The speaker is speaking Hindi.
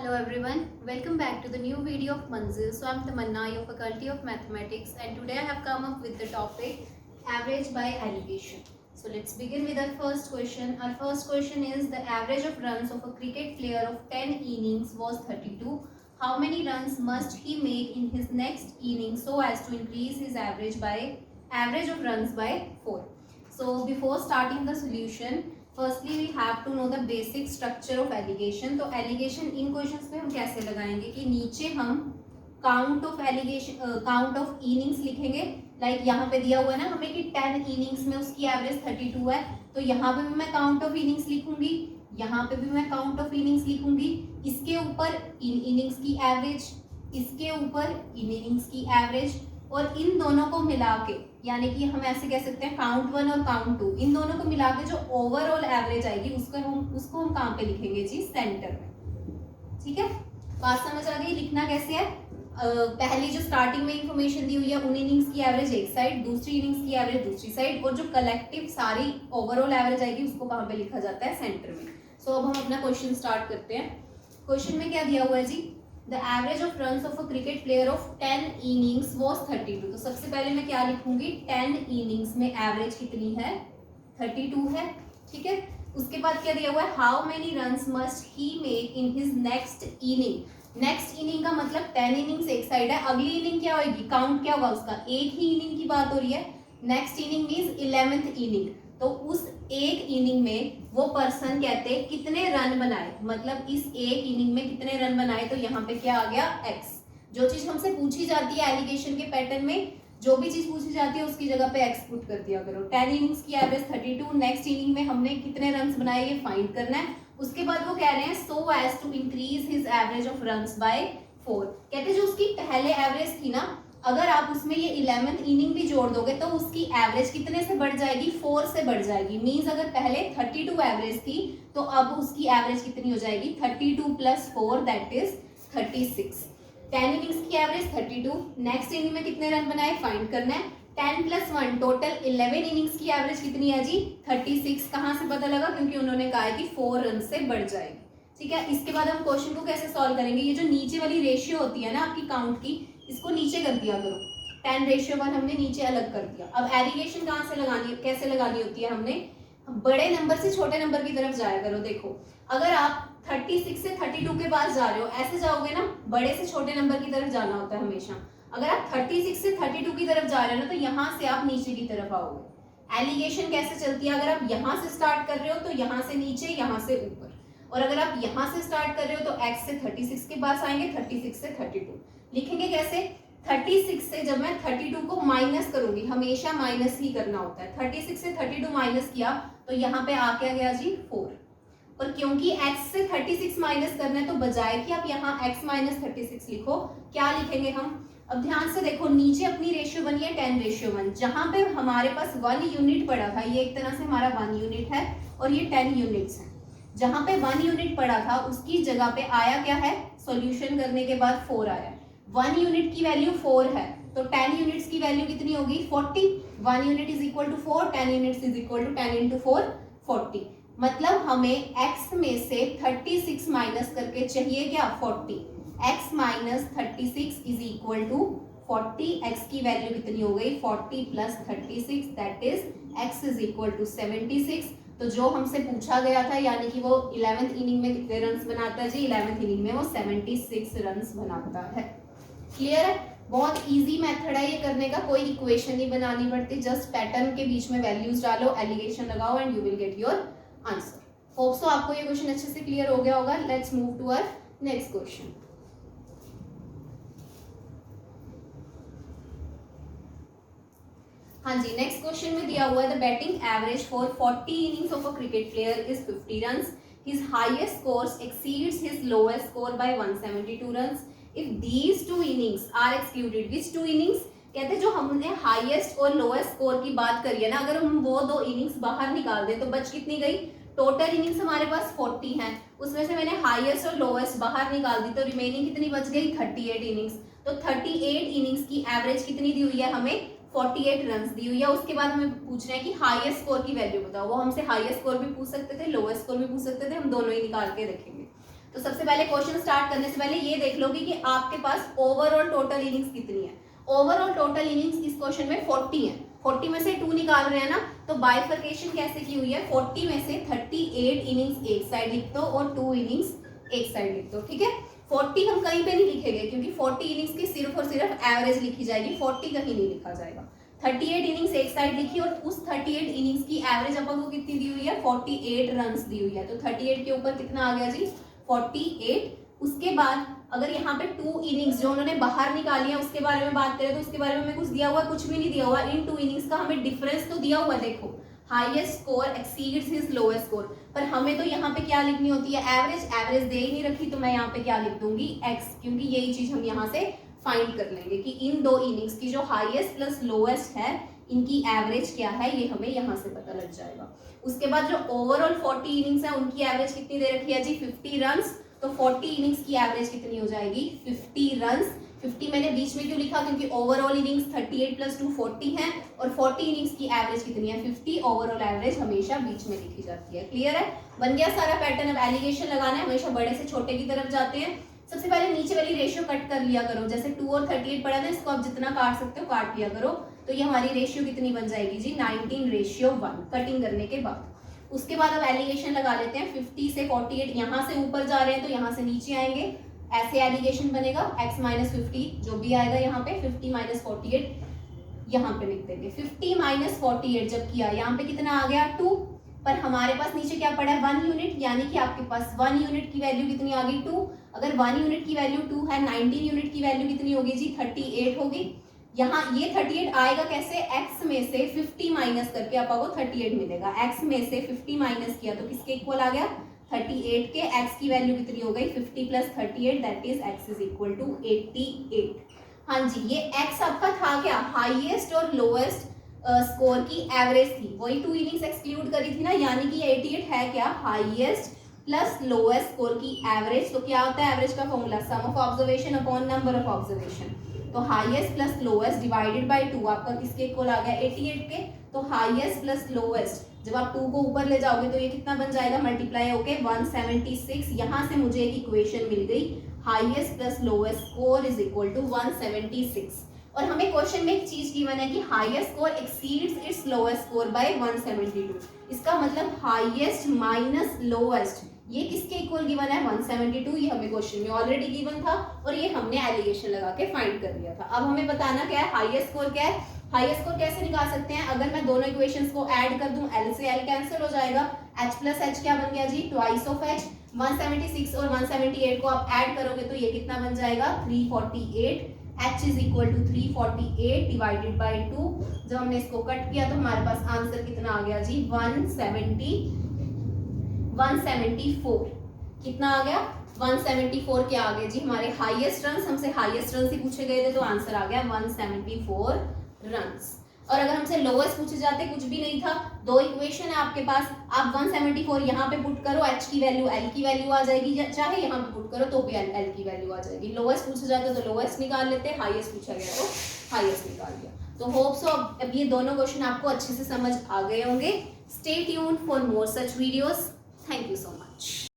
Hello everyone, welcome back to the new video of Manzil. So I'm Tamanna, your Faculty of Mathematics, and today I have come up with the topic average by allegation. So let's begin with our first question. Our first question is the average of runs of a cricket player of 10 innings was 32. How many runs must he make in his next inning so as to increase his average of runs by 4? So before starting the solution, firstly we have to know the basic structure of alligation. तो एलिगेशन इन क्वेश्चंस पे हम कैसे लगाएंगे कि नीचे हम काउंट ऑफ इनिंग्स लिखेंगे. लाइक यहाँ पे दिया हुआ है ना हमें कि 10 इनिंग्स में उसकी एवरेज 32 है, तो यहाँ पे भी मैं काउंट ऑफ इनिंग्स लिखूंगी, यहाँ पे भी मैं काउंट ऑफ इनिंग्स लिखूंगी. इसके ऊपर इन इनिंग्स की एवरेज, इसके ऊपर इन इनिंग्स की एवरेज, और इन दोनों को मिला के, यानी कि हम ऐसे कह सकते हैं काउंट 1 और काउंट 2, इन दोनों को मिला के जो ओवरऑल एवरेज आएगी उसको हम कहाँ पे लिखेंगे जी? सेंटर में. ठीक है, बात समझ आ गई? लिखना कैसे है? पहली जो स्टार्टिंग में इंफॉर्मेशन दी हुई है उन इनिंग्स की एवरेज एक साइड, दूसरी इनिंग्स की एवरेज दूसरी साइड, और जो कलेक्टिव सारी ओवरऑल एवरेज आएगी उसको कहाँ पे लिखा जाता है? सेंटर में. सो अब हम अपना क्वेश्चन स्टार्ट करते हैं. क्वेश्चन में क्या दिया हुआ है जी? The average of runs of a cricket player of 10 innings was 32. तो सबसे पहले मैं क्या लिखूंगी? 10 innings में एवरेज कितनी है? 32 है. ठीक है, उसके बाद क्या दिया हुआ है? How many runs must he make in his next inning? Next inning का मतलब 10 इनिंग्स एक साइड है, अगली इनिंग क्या होगी? काउंट क्या होगा उसका? एक ही इनिंग की बात हो रही है. Next inning means 11th inning. तो उस एक इनिंग में वो पर्सन कहते हैं कितने रन बनाए, मतलब इस एक इनिंग में कितने रन बनाए. तो यहाँ पे क्या आ गया? एक्स. जो चीज हमसे पूछी जाती है एलिगेशन के पैटर्न में, जो भी चीज पूछी जाती है उसकी जगह पे एक्स पुट कर दिया करो. 10 इनिंग्स की एवरेज 32, नेक्स्ट इनिंग में हमने कितने रन बनाए ये फाइंड करना है. उसके बाद वो कह रहे हैं so as to increase his average of runs by 4. कहते जो उसकी पहले एवरेज थी ना, अगर आप उसमें ये 11th इनिंग भी जोड़ दोगे तो उसकी एवरेज कितने से बढ़ जाएगी? 4 से बढ़ जाएगी. मींस अगर पहले 32 एवरेज थी तो अब उसकी एवरेज कितनी हो जाएगी? 32 प्लस 4 दैट इज 36. 10 इनिंग्स की एवरेज 32, नेक्स्ट इनिंग में कितने रन बनाए फाइंड करना है. 10 प्लस 1 टोटल 11 इनिंग्स की एवरेज कितनी है जी? 36. कहाँ से पता लगा? क्योंकि उन्होंने कहा है कि 4 रन से बढ़ जाएगी. ठीक है, इसके बाद हम क्वेश्चन को कैसे सॉल्व करेंगे? ये जो नीचे वाली रेशियो होती है ना आपकी काउंट की, इसको नीचे कर दिया करो. 10:1 हमने नीचे अलग कर दिया. अब एलिगेशन कहाँ से लगानी, कैसे लगानी होती है? हमने बड़े नंबर से छोटे नंबर की तरफ जाया करो. देखो, अगर आप 36 से 32 के पास जा रहे हो, ऐसे जाओगे ना, बड़े से छोटे नंबर की तरफ जाना होता है हमेशा. अगर आप 36 से 32 की तरफ जा रहे हो ना, तो यहाँ से आप नीचे की तरफ आओगे. एलिगेशन कैसे चलती है? अगर आप यहाँ से स्टार्ट कर रहे हो तो यहाँ से नीचे, यहाँ से ऊपर, और अगर आप यहाँ से स्टार्ट कर रहे हो तो x से 36 के पास आएंगे, 36 से 32. लिखेंगे कैसे? 36 से जब मैं 32 को माइनस करूंगी, हमेशा माइनस ही करना होता है. 36 से 32 माइनस किया तो यहाँ पे आ क्या गया जी? 4. और क्योंकि x से 36 माइनस करना है तो बजाय कि आप यहाँ x माइनस 36 लिखो, क्या लिखेंगे हम? अब ध्यान से देखो, नीचे अपनी रेशियो बनी है 10:1. जहां पे हमारे पास 1 यूनिट पड़ा था, ये एक तरह से हमारा 1 यूनिट है और ये 10 यूनिट्स हैं. जहां पे 1 यूनिट पड़ा था उसकी जगह पे आया क्या है? सॉल्यूशन करने के बाद 4 आया. 1 यूनिट की वैल्यू 4 है, तो 10 यूनिट्स की वैल्यू कितनी होगी? 40. 1 unit is equal to 4, 10 units is equal to 10 into 4, 40. मतलब हमें x में से 36 माइनस करके चाहिए क्या? 40. x minus 36 is equal to 40. x की वैल्यू कितनी हो गई? 40 plus 36 that is x is equal to 76. तो जो हमसे पूछा गया था, यानी कि वो 11th इनिंग में कितने रन्स बनाता है जी? 11th इनिंग में वो 76 रन्स बनाता है. क्लियर है? बहुत इजी मेथड है ये करने का, कोई इक्वेशन नहीं बनानी पड़ती, जस्ट पैटर्न के बीच में वैल्यूज डालो, एलिगेशन लगाओ and you will get your answer. Hope so आपको ये क्वेश्चन अच्छे से क्लियर हो गया होगा. Let's move to our next question. हाँ जी, नेक्स्ट क्वेश्चन में दिया हुआ है the batting average for 40 innings of a cricket player is 50 runs. His highest scores exceeds his lowest score by 172 runs. If these two innings are excluded, which two innings? कहते हैं जो हमने हाईएस्ट और लोएस्ट स्कोर की बात करी है ना, अगर हम वो दो इनिंग्स बाहर निकाल दें तो बच कितनी गई? टोटल इनिंग्स हमारे पास 40 हैं, उसमें से मैंने हाईएस्ट और लोएस्ट बाहर निकाल दी तो रिमेनिंग कितनी बच गई? 38 इनिंग्स. तो 38 इनिंग्स की एवरेज कितनी दी हुई है हमें? 48 रन्स दी हुई है. उसके बाद हमें पूछ रहे हैं कि हाईएस्ट स्कोर की वैल्यू बताओ. वो हमसे हाईएस्ट स्कोर भी पूछ सकते थे, लोएस्ट स्कोर भी पूछ सकते थे, हम दोनों ही निकाल के रखेंगे. तो सबसे पहले क्वेश्चन स्टार्ट करने से पहले ये देख लोगे कि आपके पास ओवरऑल टोटल इनिंग्स कितनी है। ओवरऑल टोटल इनिंग्स इस क्वेश्चन में 40 है। 40 में से 2 निकाल रहे हैं ना, तो बाइफर्केशन कैसे की हुई है, 40 में से 38 इनिंग्स एक साइड लिख दो और 2 इनिंग्स एक साइड लिख दो, ठीक है। 40 हम कहीं पे नहीं लिखेंगे क्योंकि 40 इनिंग्स की सिर्फ और सिर्फ एवरेज लिखी जाएगी, 40 कहीं नहीं लिखा जाएगा। 38 इनिंग्स एक साइड लिखी और उस 38 इनिंग्स की एवरेज अपन को कितनी दी हुई है, 48 रन्स दी हुई है। तो 38 के ऊपर कितना आ गया जी, 48। उसके बाद अगर यहाँ पे 2 इनिंग्स जो उन्होंने बाहर निकाली है उसके बारे में बात करें तो उसके बारे में हमें कुछ दिया हुआ, कुछ भी नहीं दिया हुआ। इन 2 इनिंग्स का हमें डिफरेंस तो दिया हुआ, देखो highest score exceeds his lowest score, पर हमें तो यहाँ पे क्या लिखनी होती है, एवरेज। एवरेज दे ही नहीं रखी तो मैं यहाँ पे क्या लिख दूंगी, एक्स, क्योंकि यही चीज हम यहाँ से फाइंड कर लेंगे कि इन 2 इनिंग्स की जो हाईएस्ट प्लस लोएस्ट है इनकी एवरेज क्या है, ये हमें यहाँ से पता लग जाएगा। उसके बाद जो ओवरऑल 40 इनिंग्स है उनकी एवरेज कितनी दे रखी है जी, 50 रन्स। तो 40 इनिंग्स की एवरेज कितनी हो जाएगी, 50 रन्स। 50 मैंने बीच में क्यों लिखा, क्योंकि ओवरऑल इनिंग्स 38 प्लस 2 40 है और 40 इनिंग्स की एवरेज कितनी है, 50। ओवरऑल एवरेज हमेशा बीच में लिखी जाती है। क्लियर है, बन गया सारा पैटर्न। अब एलिगेशन लगाना है, हमेशा बड़े से छोटे की तरफ जाते हैं। सबसे पहले नीचे वाली रेशियो कट कर लिया करो, जैसे 2 और 38 पड़ा ना, इसको आप जितना काट सकते हो काट लिया करो। तो ये हमारी रेशियो कितनी बन जाएगी जी, 19:1 कटिंग करने के बाद। उसके बाद अब एलिगेशन लगा लेते हैं। 50 से 48 यहाँ से ऊपर जा रहे हैं तो यहाँ से नीचे आएंगे, ऐसे एलिगेशन बनेगा। x माइनस 50 जो भी आएगा यहाँ पे, 50 माइनस 48 यहाँ पे लिख देंगे। 50 माइनस 48 जब किया यहाँ पे कितना आ गया, 2, पर हमारे पास नीचे क्या पड़ा है, 1 यूनिट, यानी कि आपके पास 1 यूनिट की वैल्यू कितनी आ गई, 2। अगर 1 यूनिट की वैल्यू 2 है, 19 यूनिट की वैल्यू कितनी होगी जी, 38 होगी। यहाँ ये 38 आएगा कैसे, x में से 50 माइनस करके आपको 38 मिलेगा। x में से 50 माइनस किया तो किसके इक्वल आ गया, 38 के। x की वैल्यू कितनी हो गई, 50 plus 38, that is x is equal to 88। हाँ जी, ये x आपका था क्या, हाईएस्ट और लोएस्ट स्कोर की एवरेज थी, वही 2 इनिंग्स एक्सक्लूड करी थी ना, यानी कि 88 है क्या, हाईएस्ट प्लस लोएस्ट स्कोर की एवरेज। तो क्या होता है एवरेज का formula, sum of observation upon number of observation. तो highest plus lowest divided by 2 आपका किसके इक्वल आ गया, 88 के। तो हाईएस्ट प्लस लोएस्ट जब आप 2 को ऊपर ले जाओगे तो ये कितना बन जाएगा, मल्टीप्लाई होके 176। यहाँ से मुझे एक इक्वेशन मिल गई, highest plus lowest score is equal to 176। और हमें क्वेश्चन में एक चीज गिवन है कि highest score exceeds its lowest score by 172। इसका मतलब हाईएस्ट माइनस लोएस्ट ये किसके इक्वल गिवन है, 172। ये हमें क्वेश्चन में ऑलरेडी गिवन था और ये हमने एलिगेशन लगा के फाइंड कर लिया था। अब हमें बताना क्या है, हाईएस्ट स्कोर क्या है। हाईएस्ट स्कोर कैसे निकाल सकते हैं, अगर मैं दोनों इक्वेशंस को ऐड कर दूं, एल से एल कैंसिल हो जाएगा, h प्लस एच क्या बन गया जी, ट्वाइस ऑफ h। 176 और 178 को आप ऐड करोगे तो ये कितना बन जाएगा, 348। h is equal to 348 divided by 2। जब हमने इसको कट किया तो हमारे पास आंसर कितना आ गया जी, 174। कितना आ गया, 174 क्या आ गया जी, हमारे हाईएस्ट रन्स, हमसे हाईएस्ट रन्स ही पूछे गए थे तो आंसर आ गया 174 रन्स। और अगर हमसे लोएस्ट पूछे जाते, कुछ भी नहीं था, 2 इक्वेशन है आपके पास, आप 174 यहाँ पे पुट करो, h की वैल्यू l की वैल्यू आ जाएगी, चाहे यहाँ पे पुट करो तो भी l की वैल्यू आ जाएगी। लोएस्ट पूछा जाता तो लोएस्ट निकाल लेते, हाईएस्ट पूछा गया तो हाईएस्ट निकाल लिया। तो होप सो अब ये दोनों क्वेश्चन आपको अच्छे से समझ आ गए होंगे। Stay tuned for more such videos. Thank you so much.